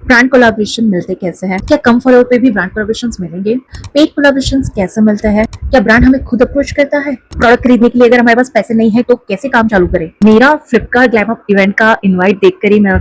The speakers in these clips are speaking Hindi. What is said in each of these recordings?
ब्रांड कोलैबोरेशन मिलते कैसे हैं? क्या कम फॉलोअर पे भी ब्रांड कोलैबोरेशंस मिलेंगे? पेड कोलैबोरेशंस कैसे मिलते हैं? क्या ब्रांड हमें खुद अप्रोच करता है प्रोडक्ट खरीदने के लिए? अगर हमारे पास पैसे नहीं है तो कैसे काम चालू करें? मेरा फ्लिपकार्ट ग्लैम अप इवेंट का इनवाइट देखकर ही मैं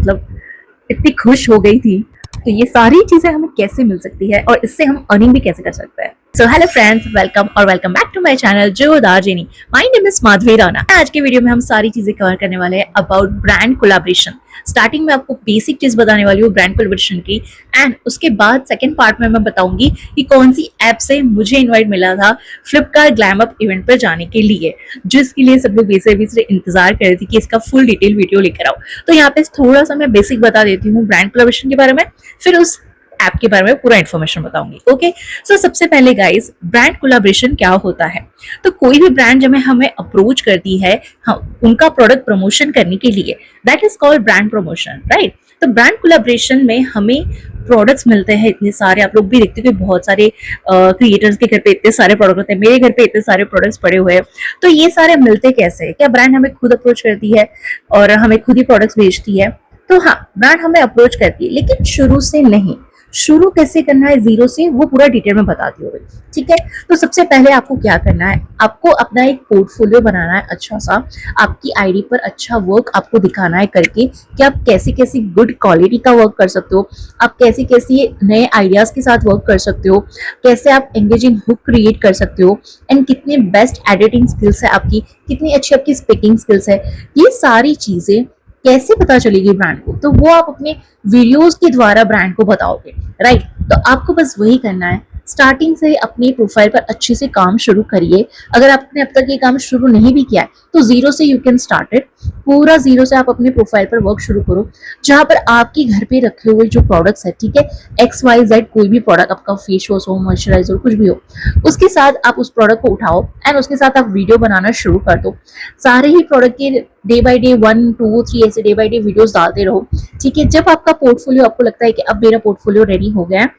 इतनी खुश हो गई थी। तो ये सारी चीजें हमें कैसे मिल सकती है और इससे हम अर्निंग भी कैसे कर सकते हैं? So hello friends, welcome back to my channel Zordar Jenny. My name is Madhavi Rana. आज के वीडियो में हम सारी चीजें कवर करने वाले हैं अबाउट ब्रांड कोलैबोरेशन। स्टार्टिंग में आपको बेसिक चीज बताने वाली हूँ ब्रांड कोलैबोरेशन की, एंड उसके बाद सेकंड पार्ट में मैं बताऊंगी कि कौन सी ऐप से मुझे इनवाइट मिला था फ्लिपकार्ट ग्लैम अप इवेंट पर जाने के लिए, जिसके लिए सब लोग बेसब्री से इंतजार कर रहे थे कि इसका फुल डिटेल वीडियो लेकर आओ। तो यहाँ पे थोड़ा सा मैं बेसिक बता देती हूँ ब्रांड कोलैबोरेशन के बारे में, फिर उस ऐप के बारे में पूरा इन्फॉर्मेशन बताऊंगी। ओके, सो सबसे पहले गाइस, ब्रांड कोलैबोरेशन क्या होता है? तो कोई भी ब्रांड जब हमें अप्रोच करती है उनका प्रोडक्ट प्रमोशन करने के लिए, that is called brand promotion, right? तो ब्रांड कोलैबोरेशन में हमें प्रोडक्ट्स मिलते हैं इतने सारे, आप लोग भी देखते हो कि बहुत सारे क्रिएटर्स के घर पे इतने सारे प्रोडक्ट होते हैं, मेरे घर पे इतने सारे प्रोडक्ट्स पड़े हुए हैं। तो ये सारे मिलते कैसे? क्या ब्रांड हमें खुद अप्रोच करती है और हमें खुद ही प्रोडक्ट्स बेचती है? तो हाँ, ब्रांड हमें अप्रोच करती है, लेकिन शुरू से नहीं। शुरू कैसे करना है जीरो से, वो पूरा डिटेल में बताती हूँ, ठीक है? तो सबसे पहले आपको क्या करना है, आपको अपना एक पोर्टफोलियो बनाना है अच्छा सा। आपकी आईडी पर अच्छा वर्क आपको दिखाना है करके कि आप कैसी कैसी गुड क्वालिटी का वर्क कर सकते हो, आप कैसी कैसी नए आइडियाज के साथ वर्क कर सकते हो, कैसे आप एंगेजिंग हुक क्रिएट कर सकते हो, एंड कितनी बेस्ट एडिटिंग स्किल्स है आपकी, कितनी अच्छी आपकी स्पीकिंग स्किल्स है। ये सारी चीजें कैसे पता चलेगी ब्रांड को? तो वो आप अपने वीडियोस के द्वारा ब्रांड को बताओगे, राइट? तो आपको बस वही करना है, स्टार्टिंग से अपनी प्रोफाइल पर अच्छे से काम शुरू करिए। अगर आपने अब तक ये काम शुरू नहीं भी किया है तो जीरो से यू कैन स्टार्ट इट। पूरा जीरो से आप अपने प्रोफाइल पर वर्क शुरू करो, जहां पर आपके घर पे रखे हुए जो प्रोडक्ट्स है, ठीक है, XYZ कोई भी प्रोडक्ट, आपका फेस वॉश हो, मॉइस्चराइजर, कुछ भी हो, उसके साथ आप उस प्रोडक्ट को उठाओ एंड उसके साथ आप वीडियो बनाना शुरू कर दो। सारे ही प्रोडक्ट के डे बाय डे 1 2 3 ऐसे डे बाय डे वीडियोस डालते रहो, ठीक है? जब आपका पोर्टफोलियो, आपको लगता है कि अब मेरा पोर्टफोलियो रेडी हो गया है,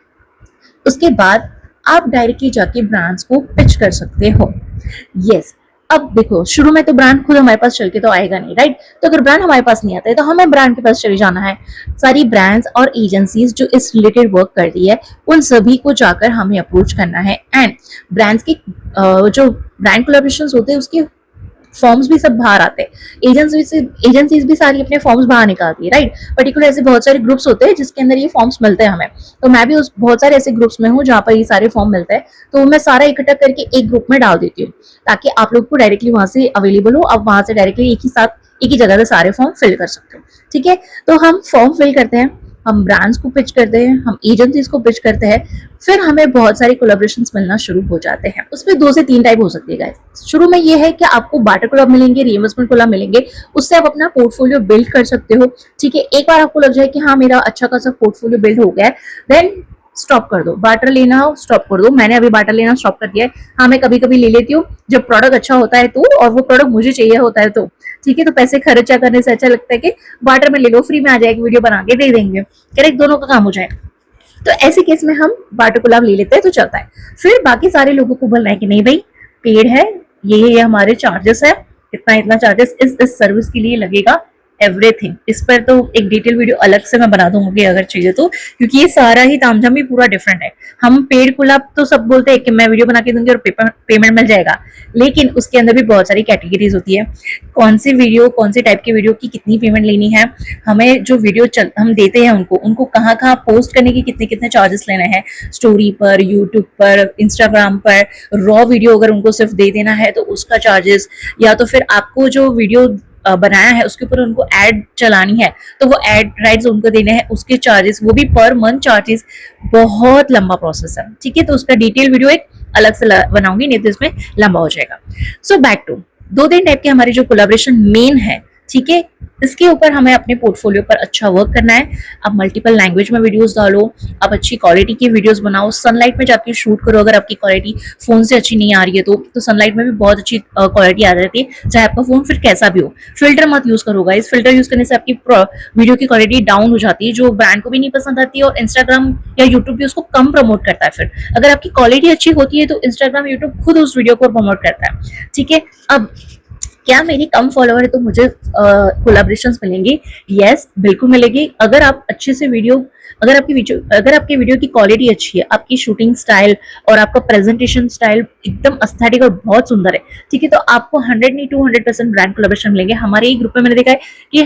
उसके बाद आप डायरेक्टली जाके ब्रांड्स को पिच कर सकते हो। यस, अब देखो, शुरू में तो ब्रांड खुद हमारे पास चल के तो आएगा नहीं, राइट? तो अगर ब्रांड हमारे पास नहीं आता है तो हमें ब्रांड के पास चले जाना है। सारी ब्रांड्स और एजेंसीज जो इस रिलेटेड वर्क कर रही है, उन सभी को जाकर हमें अप्रोच करना है। एंड ब्रांड्स के जो ब्रांड कोलैबोरेशंस होते हैं उसके फॉर्म्स भी सब बाहर आते हैं। एजेंसीज भी सारी अपने फॉर्म्स बाहर निकालती है, राइट? पर्टिकुलर ऐसे बहुत सारे ग्रुप्स होते हैं जिसके अंदर ये फॉर्म्स मिलते हैं हमें। तो मैं भी उस बहुत सारे ऐसे ग्रुप्स में हूँ जहाँ पर ये सारे फॉर्म मिलते हैं। तो मैं सारा इकट्ठा करके एक ग्रुप में डाल देती हूँ ताकि आप लोग को डायरेक्टली वहां से अवेलेबल हो, आप वहां से डायरेक्टली एक ही जगह से सारे फॉर्म फिल कर सकते हो, ठीक है? तो हम फॉर्म फिल करते हैं, हम ब्रांड्स को पिच करते हैं, हम एजेंसीज को पिच करते हैं, फिर हमें बहुत सारे कोलैबोरेशंस मिलना शुरू हो जाते हैं। उसमें 2 से 3 टाइप हो सकती है गाइस। शुरू में ये है कि आपको बार्टर कोलैब मिलेंगे, रीइंबर्समेंट कोलैब मिलेंगे, उससे आप अपना पोर्टफोलियो बिल्ड कर सकते हो, ठीक है? एक बार आपको लग जाए कि हाँ, मेरा अच्छा खासा पोर्टफोलियो बिल्ड हो गया है, देन स्टॉप कर दो, बार्टर लेना स्टॉप कर दो। मैंने अभी बार्टर लेना स्टॉप कर दिया है। हाँ, मैं कभी कभी ले लेती हूँ जब प्रोडक्ट अच्छा होता है तो, और वो प्रोडक्ट मुझे चाहिए होता है तो, ठीक है? तो पैसे खर्चा करने से अच्छा लगता है कि बार्टर में ले लो, फ्री में आ जाएगी, वीडियो बना के दे देंगे, करेक्ट? दोनों का काम हो जाए। तो ऐसे केस में हम बार्टर कोलैब ले लेते हैं तो चलता है। फिर बाकी सारे लोगों को बोलना है कि नहीं भाई, पेड है, ये हमारे चार्जेस है, इतना इतना चार्जेस इस सर्विस के लिए लगेगा, एवरीथिंग। इस पर तो एक डिटेल वीडियो अलग से मैं बना दूंगी अगर चाहिए तो, क्योंकि ये सारा ही तामझाम ही पूरा डिफरेंट है। हम पेड कोलैब तो सब बोलते हैं कि मैं वीडियो बना के दूंगी और पेमेंट मिल जाएगा, लेकिन उसके अंदर भी बहुत सारी कैटेगरीज होती है। कौन सी वीडियो, कौन सी टाइप की वीडियो की कितनी पेमेंट लेनी है, हमें जो वीडियो हम देते हैं उनको कहाँ कहाँ पोस्ट करने के कितने कितने चार्जेस लेने हैं, स्टोरी पर, यूट्यूब पर, इंस्टाग्राम पर, रॉ वीडियो अगर उनको सिर्फ दे देना है तो उसका चार्जेस, या तो फिर आपको जो वीडियो बनाया है उसके ऊपर उनको एड चलानी है तो वो एड राइट्स उनको देने हैं, उसके चार्जेस, वो भी पर मंथ चार्जेस। बहुत लंबा प्रोसेस है, ठीक है? तो उसका डिटेल वीडियो एक अलग से बनाऊंगी, नहीं तो इसमें लंबा हो जाएगा। सो बैक टू 2-3 टाइप के हमारे जो कोलैबोरेशन मेन है, ठीक है? इसके ऊपर हमें अपने पोर्टफोलियो पर अच्छा वर्क करना है। आप मल्टीपल लैंग्वेज में वीडियोस डालो, आप अच्छी क्वालिटी की वीडियोस बनाओ, सनलाइट में जाके शूट करो। अगर आपकी क्वालिटी फोन से अच्छी नहीं आ रही है तो सनलाइट में भी बहुत अच्छी क्वालिटी आ जाती है, चाहे आपका फोन फिर कैसा भी हो। फिल्टर मत यूज करो गाइस, फिल्टर यूज करने से आपकी वीडियो की क्वालिटी डाउन हो जाती है, जो ब्रांड को भी नहीं पसंद आती है, और इंस्टाग्राम या यूट्यूब भी उसको कम प्रमोट करता है। फिर अगर आपकी क्वालिटी अच्छी होती है तो इंस्टाग्राम, यूट्यूब खुद उस वीडियो को प्रमोट करता है, ठीक है? अब क्या मेरी कम फॉलोअर है तो मुझे कोलैबोरेशंस मिलेंगे? यस, बिल्कुल मिलेगी। अगर आप अच्छे से वीडियो अगर आपकी वीडियो की क्वालिटी अच्छी है, आपकी शूटिंग स्टाइल और आपका प्रेजेंटेशन स्टाइल एकदम एस्थेटिक और बहुत सुंदर है, ठीक है, तो आपको 100 नहीं 200% ब्रांड कोलैबोरेशन मिलेंगे। हमारे ही ग्रुप में मैंने देखा है कि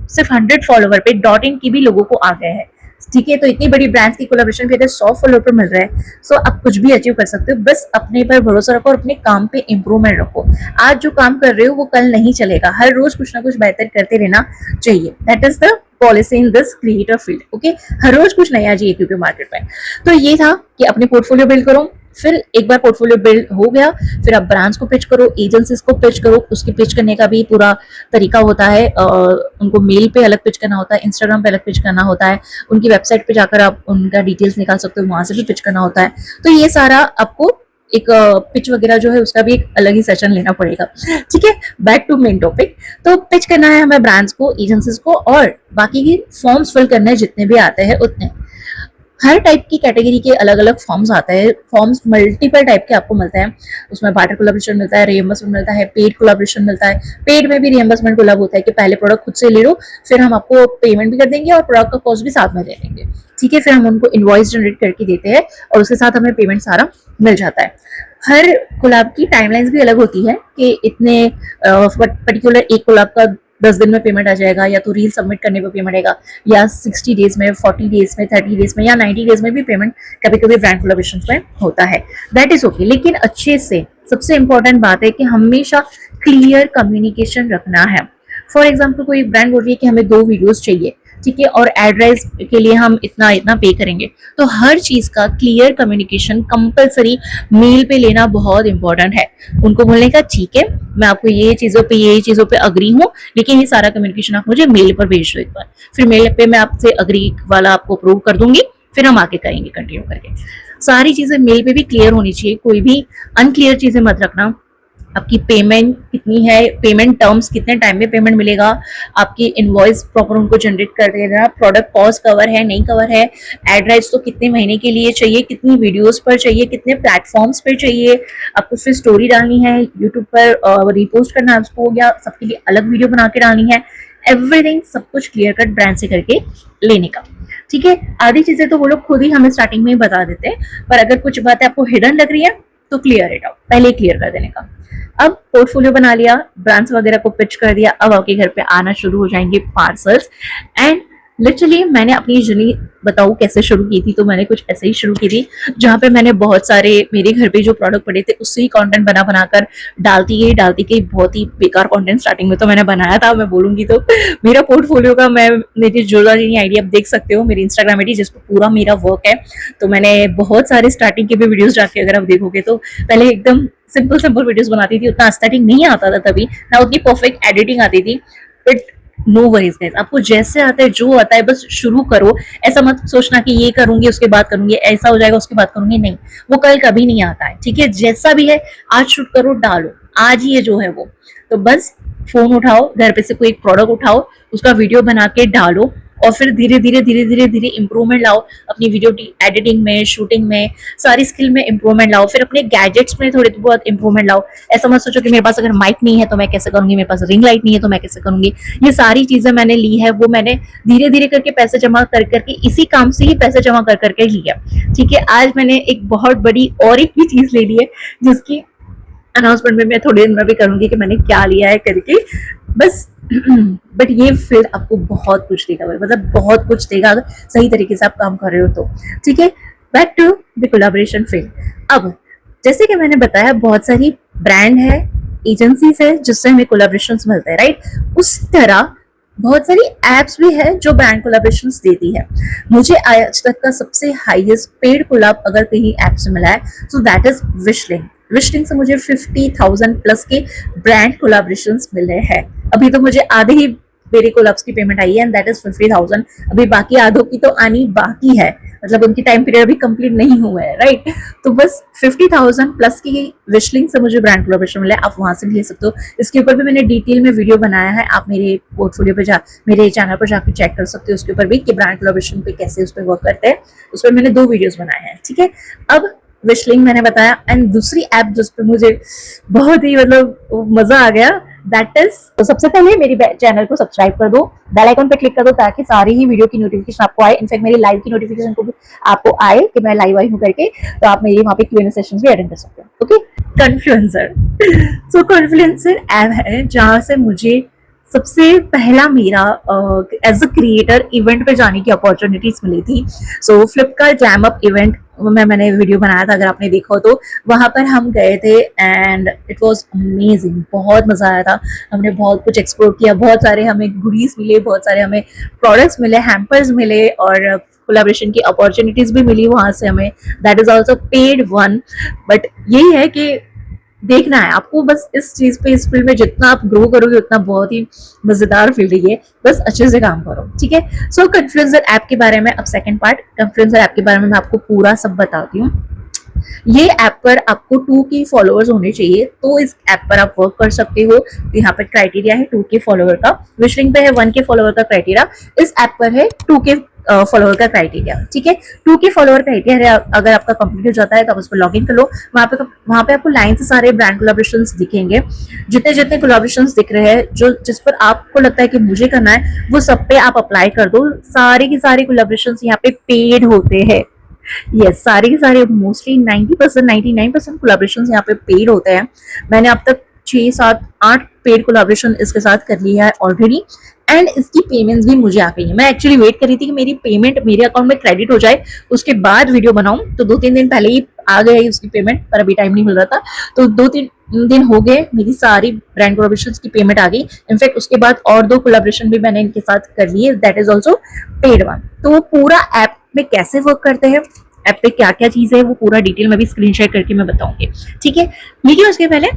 100 फॉलोवर पे डॉट इन की भी लोगों को आ गए हैं, ठीक है। तो इतनी बड़ी ब्रांड्स की कोलैबोरेशन पे अगर 100 फॉलोवर पर मिल रहा है, सो आप कुछ भी अचीव कर सकते हो। बस अपने पर भरोसा रखो और अपने काम पे इंप्रूवमेंट रखो। आज जो काम कर रहे हो वो कल नहीं चलेगा, हर रोज कुछ ना कुछ बेहतर करते रहना चाहिए। That is the policy in this creator field, okay. हर रोज कुछ नया चाहिए क्योंकि मार्केट में। तो ये था कि अपने पोर्टफोलियो बिल्ड करो, फिर एक बार पोर्टफोलियो बिल्ड हो गया, फिर आप ब्रांड्स को पिच करो, एजेंसीज को पिच करो। उसकी पिच करने का भी पूरा तरीका होता है। उनको मेल पे अलग पिच करना होता है, इंस्टाग्राम पे अलग पिच करना होता है, उनकी वेबसाइट पे जाकर आप उनका डिटेल्स निकाल सकते हो, वहां से भी पिच करना होता है। तो ये सारा आपको एक पिच वगैरह जो है उसका भी एक अलग ही सेशन लेना पड़ेगा, ठीक है। Back to main topic. तो पिच करना है हमें ब्रांड्स को, एजेंसीज को, और बाकी की फॉर्म्स फिल करने जितने भी आते हैं उतने। हर टाइप की कैटेगरी के अलग अलग फॉर्म्स आते हैं। फॉर्म्स मल्टीपल टाइप के आपको मिलते हैं। उसमें बार्टर कोलैबोरेशन मिलता है, रीइंबर्समेंट मिलता है, पेड कोलैबोरेशन मिलता है। पेड में भी रीइंबर्समेंट कोलैब होता है कि पहले प्रोडक्ट खुद से ले लो, फिर हम आपको पेमेंट भी कर देंगे और प्रोडक्ट का कॉस्ट भी साथ में दे देंगे, ठीक है। फिर हम उनको इनवॉइस जनरेट करके देते हैं और उसके साथ हमें पेमेंट सारा मिल जाता है। हर कोलैब की टाइमलाइंस भी अलग होती है कि इतने पर्टिकुलर एक कोलैब का 10 दिन में पेमेंट आ जाएगा, या तो रील सबमिट करने पर पेमेंट आएगा, या 60 डेज में, 40 डेज में, 30 डेज में, या 90 डेज में भी पेमेंट कभी कभी ब्रांड कोलैबोरेशन में होता है। That is okay. लेकिन अच्छे से सबसे इंपॉर्टेंट बात है कि हमेशा क्लियर कम्युनिकेशन रखना है। फॉर एग्जाम्पल कोई ब्रांड बोल रही है कि हमें 2 वीडियोज चाहिए, ठीक है, और एड्रेस के लिए हम इतना इतना पे करेंगे, तो हर चीज का क्लियर कम्युनिकेशन कंपलसरी मेल पे लेना बहुत इंपॉर्टेंट है। उनको बोलने का ठीक है, मैं आपको ये चीजों पे अग्री हूँ, लेकिन ये सारा कम्युनिकेशन आप मुझे मेल पर भेज दो एक बार, फिर मेल पे मैं आपसे अग्री वाला आपको अप्रूव कर दूंगी, फिर हम आगे करेंगे कंटिन्यू करके। सारी चीजें मेल पे भी क्लियर होनी चाहिए, कोई भी अनक्लियर चीजें मत रखना। आपकी पेमेंट कितनी है, पेमेंट टर्म्स कितने टाइम में पेमेंट मिलेगा, आपकी इनवॉइस प्रॉपर उनको जनरेट कर देना, प्रोडक्ट कॉस्ट कवर है नहीं कवर है, एड्रेस तो कितने महीने के लिए चाहिए, कितनी वीडियोस पर चाहिए, कितने प्लेटफॉर्म्स पर चाहिए, आपको फिर स्टोरी डालनी है यूट्यूब पर, रिपोस्ट करना है उसको, या सबके लिए अलग वीडियो बना के डालनी है। एवरीथिंग सब कुछ क्लियर कट ब्रांड से करके लेने का, ठीक है। आधी चीजें तो वो लोग खुद ही हमें स्टार्टिंग में ही बता देते हैं, पर अगर कुछ बातें आपको हिडन लग रही है तो क्लियर इट आउट, पहले क्लियर कर देने का। अब पोर्टफोलियो बना लिया, ब्रांड्स वगैरह को पिच कर दिया, अब आपके घर पे आना शुरू हो जाएंगे पार्सल्स। एंड लिटरली मैंने अपनी जर्नी बताऊं कैसे शुरू की थी, तो मैंने कुछ ऐसे ही शुरू की थी, जहां पे मैंने बहुत सारे मेरे घर पे जो प्रोडक्ट पड़े थे उससे ही कंटेंट बनाकर डालती गई। बहुत ही बेकार कंटेंट स्टार्टिंग में तो मैंने बनाया था, मैं बोलूंगी तो मेरा पोर्टफोलियो का मैं मेरी जोड़ानी आईडी आप देख सकते हो, मेरी इंस्टाग्राम आईडी जिस पर पूरा मेरा वर्क है। तो मैंने बहुत सारे स्टार्टिंग के भी वीडियोस जाके अगर आप देखोगे तो पहले एकदम सिंपल वीडियोस बनाती थी, उतना एस्थेटिक नहीं आता था तभी ना, उतनी परफेक्ट एडिटिंग आती थी। बट नो वरीज गाइस, आपको जैसे आता है जो आता है बस शुरू करो। ऐसा मत सोचना कि ये करूंगी उसके बाद करूंगी, ऐसा हो जाएगा उसके बाद करूंगी, नहीं, वो कल कभी नहीं आता है, ठीक है। जैसा भी है आज शूट करो, डालो, आज ही है जो है वो। तो बस फोन उठाओ, घर पे से कोई एक प्रोडक्ट उठाओ, उसका वीडियो बना के डालो, और फिर धीरे धीरे इंप्रूवमेंट लाओ अपनी वीडियो एडिटिंग में, शूटिंग में, सारी स्किल में इंप्रूवमेंट लाओ, फिर अपने गैजेट्स में थोड़े बहुत इंप्रूवमेंट लाओ। ऐसा मत सोचो कि मेरे पास अगर माइक नहीं है तो मैं कैसे करूंगी, मेरे पास रिंग लाइट नहीं है तो मैं कैसे करूंगी। ये सारी चीजें मैंने ली है, वो मैंने धीरे धीरे करके पैसे जमा करके, इसी काम से ही पैसे जमा करके लिया, ठीक है। आज मैंने एक बहुत बड़ी और एक भी चीज ले ली है, जिसकी अनाउंसमेंट में मैं थोड़े दिन में भी करूंगी कि मैंने क्या लिया है करके, बस। बट ये फील्ड आपको बहुत कुछ देगा, मतलब बहुत कुछ देगा अगर सही तरीके से आप काम कर रहे हो तो, ठीक है। Back to the collaboration field. अब जैसे कि मैंने बताया बहुत सारी ब्रांड है, एजेंसीज है जिससे हमें कोलैबोरेशंस मिलते हैं, राइट। उस तरह बहुत सारी एप्स भी है जो ब्रांड कोलैबोरेशंस देती है। मुझे आज तक का सबसे हाईएस्ट पेड कोलैब अगर कहीं ऐप से मिला है सो दैट इज विशलिंक। विशलिंक से मुझे 50,000 प्लस के ब्रांड कोलैबोरेशंस मिले हैं। अभी तो मुझे आधे ही मेरे कोलैब्स की पेमेंट आई है, एंड दैट इज 50,000। अभी बाकी आधों की तो आनी बाकी है, मतलब उनकी टाइम पीरियड अभी कंप्लीट नहीं हुआ है, राइट। तो बस 50,000 प्लस की विशलिंक से मुझे ब्रांड कोलैबोरेशन मिला है, आप वहां से भी ले सकते हो। इसके ऊपर भी मैंने डिटेल में वीडियो बनाया है, आप मेरे पोर्टफोलियो पे मेरे चैनल पर जाकर चेक कर सकते हो उसके ऊपर भी कि ब्रांड कोलैबोरेशन पे कैसे उस पर वर्क करते हैं। उस पर मैंने 2 वीडियोस बनाए हैं, ठीक है। अब विशलिंक मैंने बताया, एंड दूसरी ऐप जिस पे मुझे बहुत ही मतलब मजा आ गया दैट इज, तो सबसे पहले मेरी चैनल को सब्सक्राइब कर दो, बेल आइकन पे क्लिक कर दो ताकि सारी ही वीडियो की नोटिफिकेशन आपको आए। इनफैक्ट मेरी लाइव की नोटिफिकेशन को भी आपको आए कि मैं लाइव आई हूँ करके, तो आप मेरी वहाँ पे Q&A सेशंस भी अटेंड कर सकते हो। ओके, कॉन्फ्लुएंसर। सो कॉन्फ्लुएंसर ऐप है जहाँ से मुझे सबसे पहला मेरा एज अ क्रिएटर इवेंट पे जाने की अपॉर्चुनिटीज मिली थी। सो फ्लिपकार्ट जैम अप इवेंट में मैंने वीडियो बनाया था, अगर आपने देखा हो तो। वहां पर हम गए थे एंड इट वाज अमेजिंग, बहुत मजा आया था। हमने बहुत कुछ एक्सप्लोर किया, बहुत सारे हमें गुडीज मिले, बहुत सारे हमें प्रोडक्ट्स मिले, हैम्पर्स मिले और कोलैबोरेशन की अपॉर्चुनिटीज भी मिली वहां से हमें। That is also paid one, but यही है कि देखना है आपको, बस इस चीज पे, इस फील्ड में जितना आप ग्रो करोगे उतना बहुत ही मजेदार फील्ड है, बस अच्छे से काम करो, ठीक है। सो कन्फ्लुएंसर ऐप के बारे में अब सेकंड पार्ट, कन्फ्लुएंसर ऐप के बारे में मैं आपको पूरा सब बताती हूँ। ये ऐप पर आपको 2K फॉलोअर्स होने चाहिए, तो इस ऐप पर आप वर्क कर सकते हो। यहाँ पर क्राइटेरिया है 2K फॉलोअर का, विशलिंग पे है 1K फॉलोअर का क्राइटेरिया, इस ऐप पर है 2K फॉलोअर का क्राइटेरिया, ठीक है। 2K फॉलोअर क्राइटेरिया अगर आपका कंप्लीट हो जाता है तो आप उस पर लॉग इन कर लो। वहां पे आपको लाइन से सारे ब्रांड कोलैबोरेशंस दिखेंगे, जितने जितने कोलैबोरेशंस दिख रहे हैं, जो जिस पर आपको लगता है कि मुझे करना है, वो सब पे आप अप्लाई कर दो। सारे की सारी कोलैबोरेशंस यहाँ पे पेड होते हैं। यस, सारे के सारे मोस्टली 90%, 99% कोलैबोरेशंस यहाँ पे पेड होते हैं। मैंने अब तक 6, 7, 8 पेड कोलैबोरेशन इसके साथ कर लिया है ऑलरेडी, एंड इसकी पेमेंट्स भी मुझे आ गई है। मैं एक्चुअली वेट कर रही थी कि मेरी पेमेंट मेरे अकाउंट में क्रेडिट हो जाए, उसके बाद वीडियो बनाऊं, तो 2-3 दिन पहले ही आ गया उसकी पेमेंट, पर अभी टाइम नहीं मिल रहा था। तो 2-3 दिन हो गए, मेरी सारी ब्रांड कोलैबोरेशन की पेमेंट आ गई। इनफैक्ट उसके बाद और 2 कोलैबोरेशन भी मैंने इनके साथ कर लिए, that is also paid one. तो वो पूरा ऐप में कैसे वर्क करते हैं, ऐप पे क्या क्या चीज है, वो पूरा डिटेल में भी स्क्रीन शेयर करके मैं बताऊंगी, ठीक है। लेकिन उसके पहले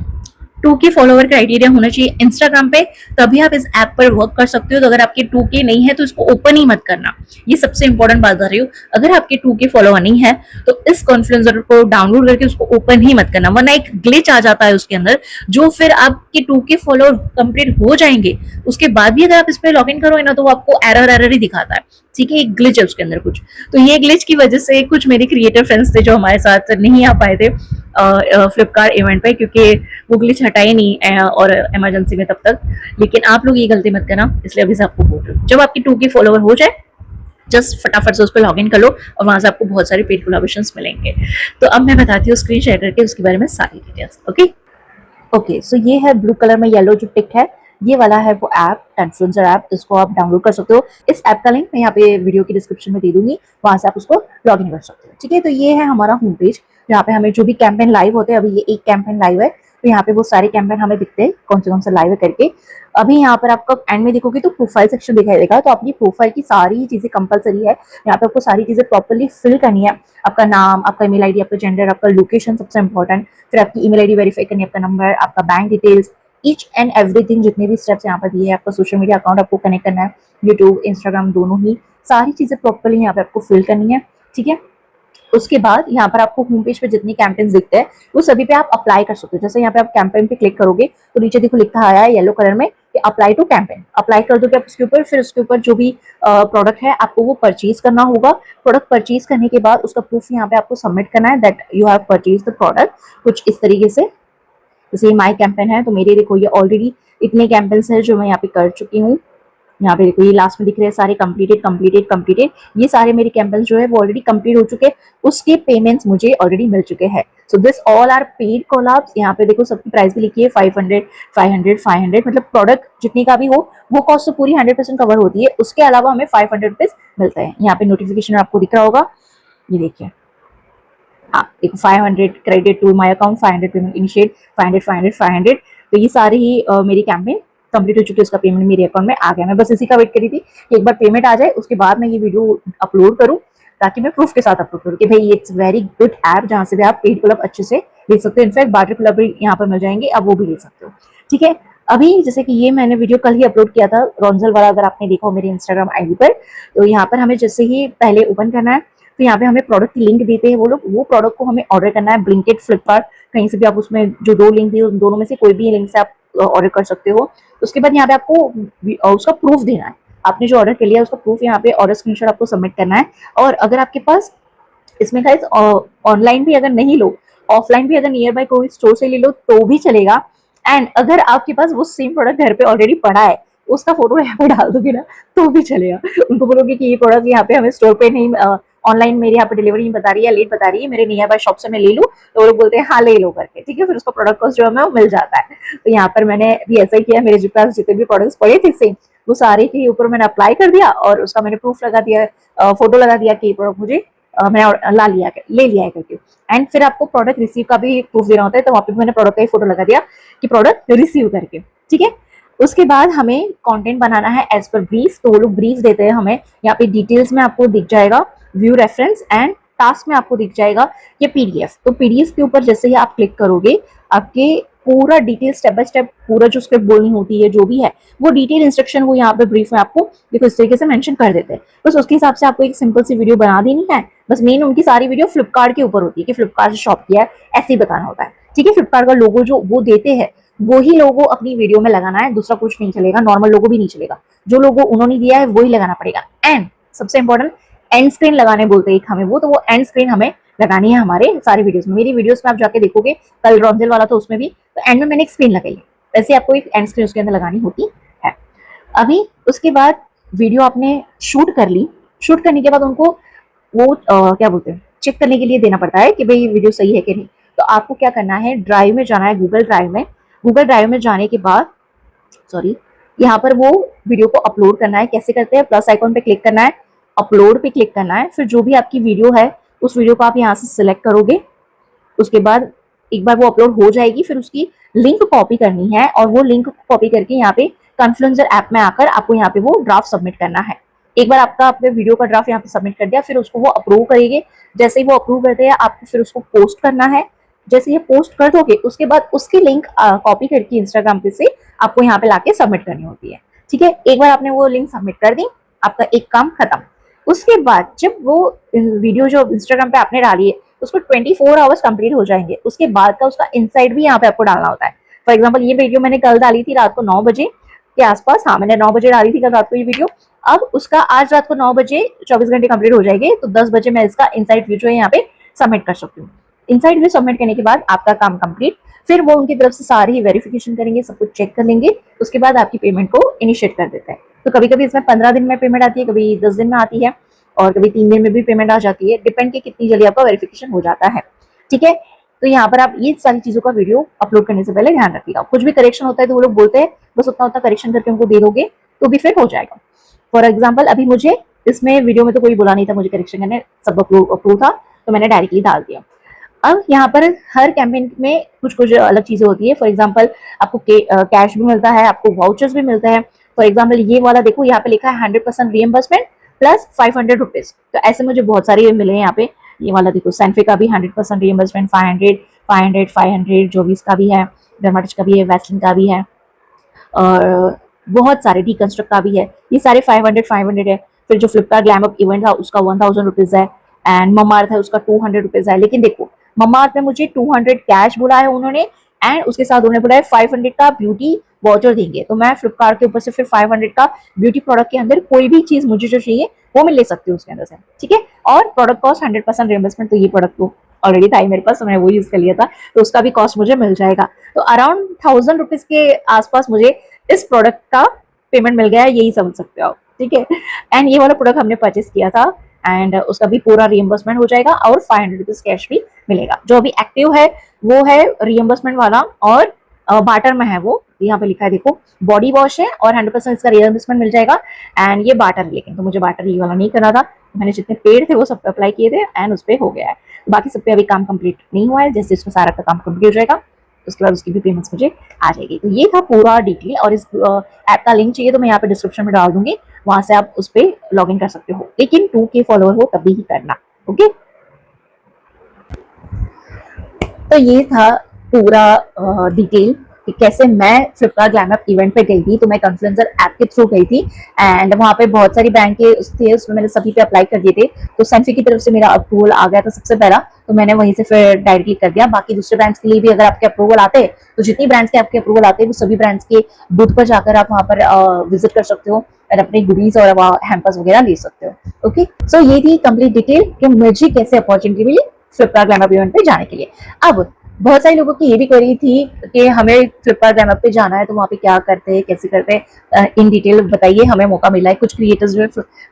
2K फॉलोवर क्राइटेरिया होना चाहिए इंस्टाग्राम पे, तभी आप इस ऐप पर वर्क कर सकते हो। तो अगर आपके 2K नहीं है तो इसको ओपन ही मत करना, ये सबसे इंपॉर्टेंट बात बता रही हूँ। अगर आपके 2K फॉलोवर नहीं है तो इस कॉन्फ्लुएंसर को डाउनलोड करके उसको ओपन ही मत करना, वरना एक ग्लिच आ जाता है उसके अंदर, जो फिर आपके 2K फॉलोवर कंप्लीट हो जाएंगे, उसके बाद भी अगर आप इस पर लॉग इन करोगे ना तो वो आपको एरर ही दिखाता है, ठीक है। एक ग्लिच है उसके अंदर कुछ, तो ये ग्लिच की वजह से कुछ मेरे क्रिएटर फ्रेंड्स थे जो हमारे साथ नहीं आ पाए थे फ्लिपकार्ट इवेंट पे, क्योंकि वो ग्लिच हटाए नहीं और इमरजेंसी में तब तक। लेकिन आप लोग ये गलती मत करना, इसलिए अभी से आपको बोल रही हूँ। जब आपकी 2K फॉलोवर हो जाए, जस्ट फटाफट से उस पर लॉग इन कर लो और वहां से आपको बहुत सारे पेड कोलैबोरेशंस मिलेंगे। तो अब मैं बताती हूँ स्क्रीन शेयर करके उसके बारे में सारी डिटेल्स। ओके, सो ये है ब्लू कलर में येलो जो टिक है, ये वाला है वो ऐप, कन्फ्लुएंसर ऐप। इसको आप डाउनलोड कर सकते हो। इस ऐप का लिंक मैं यहाँ पे वीडियो की डिस्क्रिप्शन में दे दूंगी, वहां से आप उसको लॉग इन कर सकते हो, ठीक है। तो ये है हमारा होम पेज, यहाँ पे हमें जो भी कैंपेन लाइव होते हैं, अभी ये एक कैंपेन लाइव है, तो यहाँ पे वो सारे कैंपेन हमें दिखते हैं कौन से लाइव है करके। अभी यहाँ पर आपको एंड में देखोगे तो प्रोफाइल सेक्शन दिखाई देगा, तो अपनी प्रोफाइल की सारी चीजें कंपलसरी है। यहाँ पे आपको सारी चीजें प्रॉपरली फिल करनी है। आपका नाम, आपका ईमेल आईडी, आपका जेंडर, आपका लोकेशन सबसे इंपॉर्टेंट, फिर आपकी ईमेल आईडी वेरीफाई करनी है, आपका नंबर, आपका bank details, each and everything, जितने भी स्टेप्स यहाँ पर दिए हैं। आपका सोशल मीडिया अकाउंट आपको कनेक्ट करना है, यूट्यूब, इंस्टाग्राम, दोनों ही, सारी चीजें प्रॉपरली यहाँ पे आपको फिल करनी है, ठीक है। उसके बाद यहाँ पर आपको होम पेज पे जितनी कैंपेन्स दिखते हैं वो सभी पे आप अप्लाई कर सकते हो। जैसे यहाँ पे आप कैंपेन पे क्लिक करोगे तो नीचे देखो लिखा आया है येलो कलर में कि अप्लाई टू कैंपेन, अप्लाई कर दोगे आप उसके ऊपर। फिर उसके ऊपर जो भी प्रोडक्ट है आपको वो परचेज करना होगा। प्रोडक्ट परचेज करने के बाद उसका प्रूफ यहाँ पे आपको सबमिट करना है that you have purchase the product, कुछ इस तरीके से। जैसे माई कैंपेन है तो मेरे देखो ये ऑलरेडी इतने कैंपेन्स है जो मैं यहाँ पे कर चुकी हूँ। यहाँ पे देखो ये लास्ट में दिख रहे हैं सारे कंप्लीटेड, ये सारे मेरे कैंपेन्स जो है वो ऑलरेडी कंप्लीट हो चुके हैं, उसके पेमेंट्स मुझे ऑलरेडी मिल चुके हैं। So this all are paid collabs. यहाँ पे देखो सबकी प्राइस भी लिखी है 500, 500, मतलब प्रोडक्ट जितनी का भी हो वो कॉस्ट तो पूरी 100% कवर होती है, उसके अलावा हमें 500 रुपीज मिलता है। यहाँ पे नोटिफिकेशन आपको दिख रहा होगा, ये देखिए, हाँ देखो 500 credit to my account, 500 payment initiate, 500। तो ये सारी ही मेरी कैंपेन कंप्लीट हो चुकी है, उसका पेमेंट मेरे अकाउंट में आ गया। मैं बस इसी का वेट करी थी कि एक बार पेमेंट आ जाए, उसके बाद मैं ये वीडियो अपलोड करूँ, ताकि मैं प्रूफ के साथ अपलोड करूँ कि भाई इट्स वेरी गुड ऐप, जहाँ से भी आप पेड क्लब अच्छे से ले सकते हो। इनफैक्ट बार्टर क्लब भी यहाँ पर मिल जाएंगे, आप वो भी ले सकते हो, ठीक है। अभी जैसे कि ये मैंने वीडियो कल ही अपलोड किया था रॉन्जल वाला, अगर आपने देखा हो मेरे इंस्टाग्राम आईडी पर, तो यहाँ पर हमें जैसे ही पहले ओपन करना है तो यहाँ पे हमें प्रोडक्ट की लिंक देते हैं वो लोग, वो प्रोडक्ट को हमें ऑर्डर करना है। ब्लिंकिट, फ्लिपकार्ट, कहीं से भी आप उसमें जो 2 लिंक दिए उन दोनों में से कोई भी लिंक से आप ऑर्डर कर सकते हो। उसके बाद यहाँ पे आपको उसका प्रूफ देना है, आपने जो ऑर्डर कर लिया उसका प्रूफ यहाँ पे ऑर्डर स्क्रीनशॉट आपको सबमिट करना है। और अगर आपके पास इसमें गाइस ऑनलाइन भी अगर नहीं लो, ऑफलाइन भी अगर नियर बाय कोई स्टोर से ले लो तो भी चलेगा। एंड अगर आपके पास वो सेम प्रोडक्ट घर पे ऑलरेडी पड़ा है, उसका फोटो यहाँ पे डाल दोगे ना तो भी चलेगा। उनको बोलोगे कि ये प्रोडक्ट यहाँ पे हमें स्टोर पे नहीं, ऑनलाइन मेरे यहाँ पे डिलीवरी नहीं बता रही है, लेट बता रही है, मेरे नियर बाय शॉप से मैं ले लूँ, तो वो लोग बोलते हैं हाँ ले लो करके, ठीक है। फिर उसका प्रोडक्ट कॉस्ट जो है वो मिल जाता है। तो यहाँ पर मैंने भी ऐसा ही किया, मेरे पास जितने भी प्रोडक्ट्स पड़े थे सेम, वो सारे के ऊपर मैंने अप्लाई कर दिया और उसका मैंने प्रूफ लगा दिया, फोटो लगा दिया कि प्रोडक्ट मुझे मैंने ला लिया ले लिया है करके। एंड फिर आपको प्रोडक्ट रिसीव का भी प्रूफ देना होता है, तो वहाँ पे मैंने प्रोडक्ट का ही फोटो लगा दिया कि प्रोडक्ट रिसीव करके, ठीक है। उसके बाद हमें कंटेंट बनाना है एज पर ब्रीफ, तो वो लोग ब्रीफ देते हैं हमें। यहाँ पे डिटेल्स में आपको दिख जाएगा व्यू रेफरेंस, एंड टास्क में आपको दिख जाएगा ये पीडीएफ। तो पीडीएफ के ऊपर जैसे ही आप क्लिक करोगे, आपके पूरा डिटेल स्टेप बाय स्टेप पूरा जो स्क्रिप्ट बोलनी होती है जो भी है वो डिटेल इंस्ट्रक्शन वो यहाँ पे ब्रीफ में आपको देखो इस तरीके से मेंशन कर देते हैं। बस उसके हिसाब से आपको एक सिंपल सी वीडियो बना देनी है। बस मेन उनकी सारी वीडियो फ्लिपकार्ट के ऊपर होती है कि फ्लिपकार्ट से शॉप किया है, ऐसे ही बताना होता है, ठीक है। फ्लिपकार्ट का लोगो जो वो देते हैं वही लोगो अपनी वीडियो में लगाना है, दूसरा कुछ नहीं चलेगा, नॉर्मल लोगो भी नहीं चलेगा, जो लोगो उन्होंने दिया है वही लगाना पड़ेगा। एंड सबसे इंपॉर्टेंट एंड स्क्रीन लगाने बोलते हैं हमें, वो एंड स्क्रीन हमें लगानी है हमारे सारी वीडियोस में। मेरी वीडियोस में आप जाके देखोगे, कल रॉन्जल वाला तो उसमें भी तो एंड में मैंने एक स्क्रीन लगाई है, वैसे आपको एक एंड स्क्रीन उसके अंदर लगानी होती है। अभी उसके बाद वीडियो आपने शूट कर ली, शूट करने के बाद उनको वो क्या बोलते हैं चेक करने के लिए देना पड़ता है कि भाई वीडियो सही है कि नहीं। तो आपको क्या करना है, ड्राइव में जाना है, गूगल ड्राइव में। गूगल ड्राइव में जाने के बाद सॉरी यहाँ पर वो वीडियो को अपलोड करना है। कैसे करते हैं, प्लस आइकॉन पे क्लिक करना है, अपलोड पे क्लिक करना है, फिर जो भी आपकी वीडियो है उस वीडियो को आप यहाँ से सिलेक्ट करोगे। उसके बाद एक बार वो अपलोड हो जाएगी, फिर उसकी लिंक कॉपी करनी है और वो लिंक कॉपी करके यहाँ पे कॉन्फ्लुएंसर ऐप में आकर आपको यहाँ पे वो ड्राफ्ट सबमिट करना है। एक बार आपका अपने वीडियो का ड्राफ्ट यहाँ पे सबमिट कर दिया, फिर उसको वो अप्रूव करेंगे। जैसे ही वो अप्रूव करते हैं आपको फिर उसको पोस्ट करना है। जैसे ये पोस्ट कर दोगे उसके बाद उसकी लिंक कॉपी करके इंस्टाग्राम पे से आपको यहाँ पे लाके सबमिट करनी होती है, ठीक है। एक बार आपने वो लिंक सबमिट कर दी, आपका एक काम खत्म। उसके बाद जब वो वीडियो जो इंस्टाग्राम पे आपने डाली है उसको 24 आवर्स कंप्लीट हो जाएंगे, उसके बाद का उसका इनसाइड भी यहाँ पे आपको डालना होता है। फॉर एग्जाम्पल ये वीडियो मैंने कल डाली थी रात को 9 बजे के आसपास, हाँ मैंने 9 बजे डाली थी कल रात को ये वीडियो। अब उसका आज रात को 9 बजे 24 घंटे कंप्लीट हो जाएंगे, तो 10 बजे मैं इसका इनसाइड व्यू जो है यहाँ पे सबमिट कर सकती हूँ। इनसाइड व्यू सबमिट करने के बाद आपका काम कंप्लीट। फिर वो उनकी तरफ से सारी ही वेरिफिकेशन करेंगे, सब कुछ चेक कर लेंगे, उसके बाद आपकी पेमेंट को इनिशिएट कर देते हैं। तो कभी कभी इसमें 15 दिन में पेमेंट आती है, कभी 10 दिन में आती है, और कभी 3 दिन में भी पेमेंट आ जाती है, डिपेंड कि कितनी जल्दी आपका वेरिफिकेशन हो जाता है, ठीक है। तो यहाँ पर आप ये सारी चीजों का वीडियो अपलोड करने से पहले ध्यान रखिएगा। कुछ भी करेक्शन होता है तो वो लोग बोलते हैं बस उतना उतना करेक्शन करके उनको दे दोगे तो भी फिर हो जाएगा। फॉर एग्जाम्पल अभी मुझे इसमें वीडियो में तो कोई बोला नहीं था मुझे करेक्शन करने, सब अप्रूव था, तो मैंने डायरेक्टली डाल दिया। अब यहाँ पर हर कैंपेन में कुछ कुछ अलग चीजें होती है। फॉर एग्जाम्पल आपको कैश भी मिलता है, आपको वाउचर्स भी मिलते हैं। फॉर एग्जाम्पल ये वाला देखो यहाँ पे लिखा है 100% रीएम्बर्समेंट प्लस 500 रुपीज, तो ऐसे मुझे बहुत सारे मिले हैं यहाँ पे। ये वाला देखो सैनफे का भी 100% रीएम्बर्समेंट, 500 जोविस का भी है, डर्माटिच का भी है, वैसलिन का भी है, और बहुत सारे डीकंस्ट्रक्ट का भी है। ये सारे 500 है। फिर जो फ्लिपकार्ट ग्लैम इवेंट था उसका 1000 रुपीज है, एंड ममार्थ है उसका 200 रुपीज है। लेकिन देखो ममार्थ में मुझे 200 कैश बोला है उन्होंने, एंड उसके साथ उन्होंने बोला है 500 का ब्यूटी वाउचर देंगे। तो मैं फ्लिपकार्ट के ऊपर से फिर 500 का ब्यूटी प्रोडक्ट के अंदर कोई भी चीज मुझे जो चाहिए वो मैं ले सकती हूँ उसके अंदर से, ठीक है। और प्रोडक्ट कॉस्ट 100% रियम्बर्समेंट, तो ये प्रोडक्ट तो ऑलरेडी था ही मेरे पास, तो मैंने वो यूज कर लिया था, तो उसका भी कॉस्ट मुझे मिल जाएगा। तो अराउंड 1000 रुपीज के आसपास मुझे इस प्रोडक्ट का पेमेंट मिल गया है, यही समझ सकते हो आप, ठीक है। एंड ये वाला प्रोडक्ट हमने परचेस किया था, एंड उसका भी पूरा रियम्बर्समेंट हो जाएगा और 500 रुपीज कैश भी मिलेगा। जो अभी एक्टिव है वो है रियम्बर्समेंट वाला, और बाटर में है वो, यहाँ पे लिखा है देखो बॉडी वॉश है और 100% इसका रियम्बर्समेंट मिल जाएगा। एंड ये बाटर है, लेकिन तो मुझे बाटर ये वाला नहीं करना था, मैंने जितने पेड थे वो सब पे अप्लाई किए थे एंड उस पर हो गया है। बाकी सब पे अभी काम कंप्लीट नहीं हुआ है, जैसे इसमें सारा का काम कंप्लीट हो जाएगा उसके बाद उसकी भी पेमेंट्स मुझे आ जाएगी। तो ये था पूरा डिटेल, और इस ऐप का लिंक चाहिए तो मैं यहाँ पे डिस्क्रिप्शन में डाल दूंगी, वहां से आप उस पर लॉग इन कर सकते हो, लेकिन 2K फॉलोअर हो तभी ही करना, ओके। तो ये था पूरा डिटेल कि कैसे मैं फ्लिपकार्ट ग्लैम ऐप इवेंट पे गई थी। तो मैं कॉन्फ्लुएंसर ऐप के थ्रू गई थी, एंड वहाँ पे बहुत सारी बैंक के थे, उसमें मैंने सभी पे अप्लाई कर दिए थे। तो सैनफी की तरफ से मेरा अप्रूवल आ गया था सबसे पहला, तो मैंने वहीं से फिर डायरेक्टली कर दिया। बाकी दूसरे ब्रांड्स के लिए भी अगर आपके अप्रूवल आते हैं तो जितनी ब्रांड्स के आपके अप्रूवल आते हैं वो सभी ब्रांड्स के बूथ पर जाकर आप वहाँ पर विजिट कर सकते हो और अपने गुडीज और हैम्पर्स वगैरह ले सकते हो, ओके। सो ये थी कंप्लीट डिटेल कि मुझे कैसे अपॉर्चुनिटी मिली फ्लिपकार्ट ग्लैम ऐप इवेंट पे जाने के लिए। अब बहुत सारे लोगों की ये भी क्वेरी थी कि हमें फ्लिपकार्ट ग्लैम पे जाना है तो वहाँ पे क्या करते हैं, कैसे करते हैं, इन डिटेल बताइए। हमें मौका मिला है, कुछ क्रिएटर्स जो है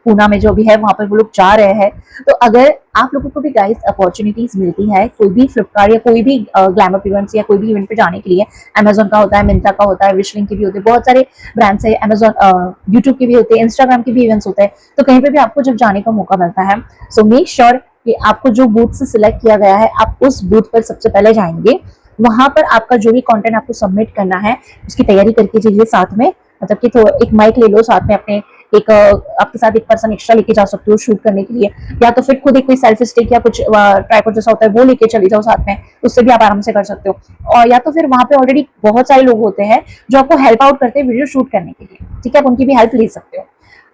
पूना में जो भी है वहाँ पर वो लोग जा रहे हैं। तो अगर आप लोगों को भी गाइस अपॉर्चुनिटीज मिलती है कोई भी फ्लिपकार्ट या कोई भी ग्लैमर इवेंट्स या कोई भी इवेंट पे जाने के लिए, अमेजोन का होता है, मिंत्रा का होता है, विशलिंग के भी होते हैं, बहुत सारे ब्रांड्स है, अमेजोन यूट्यूब के भी होते हैं, इंस्टाग्राम के भी इवेंट्स होते हैं। तो कहीं पे भी आपको जब जाने का मौका मिलता है, सो मेक श्योर कि आपको जो बूथ से सिलेक्ट किया गया है आप उस बूथ पर सबसे पहले जाएंगे। वहां पर आपका जो भी कंटेंट आपको सबमिट करना है उसकी तैयारी करके जाइए साथ में। मतलब कि तो एक माइक ले लो साथ में अपने, एक आपके साथ एक पर्सन एक्स्ट्रा लेके जा सकते हो शूट करने के लिए, या तो फिर खुद एक कोई सेल्फी स्टिक या कुछ ट्राइपॉड जैसा होता है वो लेके चले जाओ साथ में, उससे भी आप आराम से कर सकते हो। और या तो फिर वहां पे ऑलरेडी बहुत सारे लोग होते हैं जो आपको हेल्प आउट करते हैं वीडियो शूट करने के लिए, ठीक है, आप उनकी भी हेल्प ले सकते हो।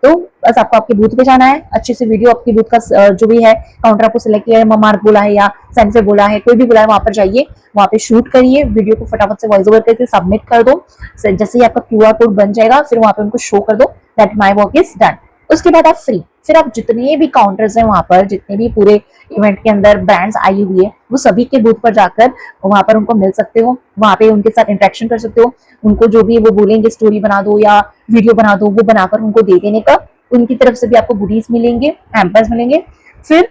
तो बस आपको आपके बूथ पे जाना है, अच्छे से वीडियो आपकी बूथ का जो भी है काउंटर आपको सिलेक्ट किया है, मार्क बोला है या सेंसर बोला है, कोई भी बोला है, वहां पर जाइए, वहां पे शूट करिए, वीडियो को फटाफट से वॉइस ओवर करके सबमिट कर दो। जैसे ही आपका क्यूआर कोड बन जाएगा फिर वहां पे उनको शो कर दो that my work is done. उसके बाद आप फ्री, फिर आप जितने भी काउंटर्स हैं वहां पर, जितने भी पूरे इवेंट के अंदर ब्रांड्स आई हुई है, वो सभी के बूथ पर जाकर वहां पर उनको मिल सकते हो, वहां पे उनके साथ इंटरेक्शन कर सकते हो, उनको जो भी वो बोलेंगे स्टोरी बना दो या वीडियो बना दो वो बनाकर उनको दे देने का, उनकी तरफ से भी आपको गुडीज मिलेंगे, हैम्पर्स मिलेंगे। फिर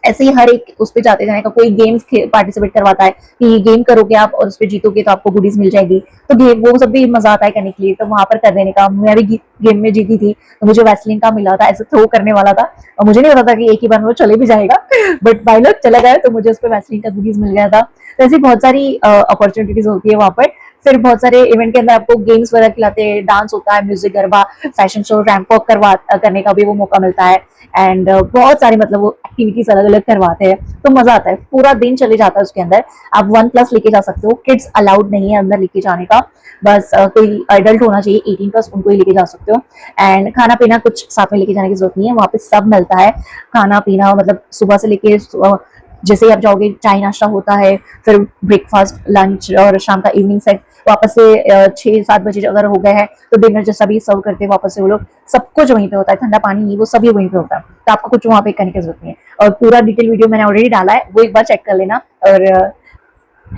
ऐसे ही हर एक उस पे जाते जाने का, कोई गेम्स पार्टिसिपेट करवाता है कि ये गेम करोगे आप और उस पे जीतोगे तो आपको गुडीज मिल जाएगी, तो गेम वो सब भी मजा आता है करने के लिए, तो वहां पर कर देने का। मैं भी गेम में जीती थी तो मुझे वैसलिन का मिला था, ऐसे थ्रो करने वाला था और मुझे नहीं पता था कि एक ही बार में वो चले भी जाएगा बट बाई लक चला गया तो मुझे उस पर वैसलिन का गुडीज मिल गया था। तो ऐसी बहुत सारी अपॉर्चुनिटीज होती है वहां पर। फिर बहुत सारे इवेंट के अंदर आपको गेम्स वगैरह खिलाते हैं, डांस होता है, music, garba, fashion show, ramp walk करने का भी वो मौका मिलता है। एंड बहुत सारे मतलब वो एक्टिविटीज अलग अलग करवाते हैं, तो मजा आता है, पूरा दिन चले जाता है उसके अंदर। आप 1+ लेके जा सकते हो, किड्स अलाउड नहीं है अंदर लेके जाने का, बस कोई एडल्ट होना चाहिए 18+, उनको ही लेके जा सकते हो। एंड खाना पीना कुछ साथ में लेके जाने की जरूरत नहीं है, वहाँ पे सब मिलता है खाना पीना, मतलब सुबह से लेके जैसे ही आप जाओगे चाय नाश्ता होता है, फिर ब्रेकफास्ट, लंच और शाम का इवनिंग सेट वापस से 6-7 बजे अगर हो गए हैं तो डिनर जैसा भी सर्व करते हैं वापस से वो लोग, सब कुछ वहीं पे होता है, ठंडा पानी वो सभी वहीं पे होता है, तो आपको कुछ वहाँ पे करने की जरूरत नहीं है। और पूरा डिटेल वीडियो मैंने ऑलरेडी डाला है, वो एक बार चेक कर लेना। और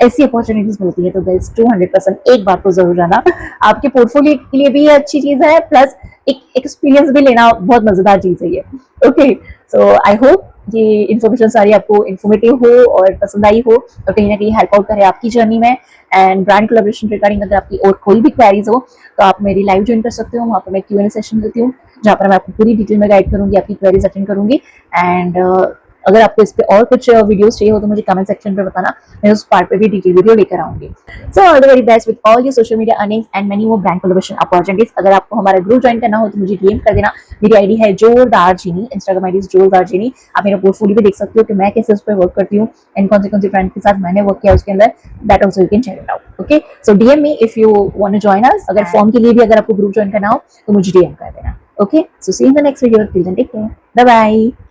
ऐसी अपॉर्चुनिटीज मिलती है तो गाइस 200% एक बार तो जरूर जाना, आपके पोर्टफोलियो के लिए भी अच्छी चीज है, प्लस एक एक्सपीरियंस भी लेना बहुत मजेदार चीज है ये। ओके, सो आई होप ये इन्फॉर्मेशन सारी आपको इन्फॉर्मेटिव हो और पसंद आई हो और कहीं ना कहीं हेल्प आउट करे आपकी जर्नी में। एंड ब्रांड कोलैबोरेशन रिगार्डिंग अगर आपकी और कोई भी क्वेरीज हो तो आप मेरी लाइव ज्वाइन कर सकते हो, वहाँ पर मैं Q&A सेशन देती हूँ जहाँ पर मैं आपको पूरी डिटेल में गाइड करूंगी, आपकी क्वेरीज अटेंड करूंगी। एंड अगर आपको इस पे और कुछ वीडियोस चाहिए हो तो मुझे कमेंट सेक्शन पे बताना, मैं उस पार्ट पे भी डिटेल वीडियो लेकर आऊंगी। So all the very best with all your social media earnings and many more brand collaboration opportunities. अगर आपको हमारा ग्रुप ज्वाइन करना हो तो मुझे डीएम कर देना, मेरी आईडी है जोरदार जीनी, इंस्टाग्राम आईडी जोरदार जीनी। आप मेरा पोर्टफोलियो भी देख सकते हो कि मैं कैसे उस पर वर्क करती हूँ एंड कौन से ब्रांड के साथ मैंने वर्क किया उसके अंदर, that also you can check it out. Okay, so DM me if you want to join us. अगर फॉर्म के लिए भी अगर आपको ग्रुप ज्वाइन करना हो तो मुझे डीएम कर देना। Okay, so see in the next video, till then take care, bye bye.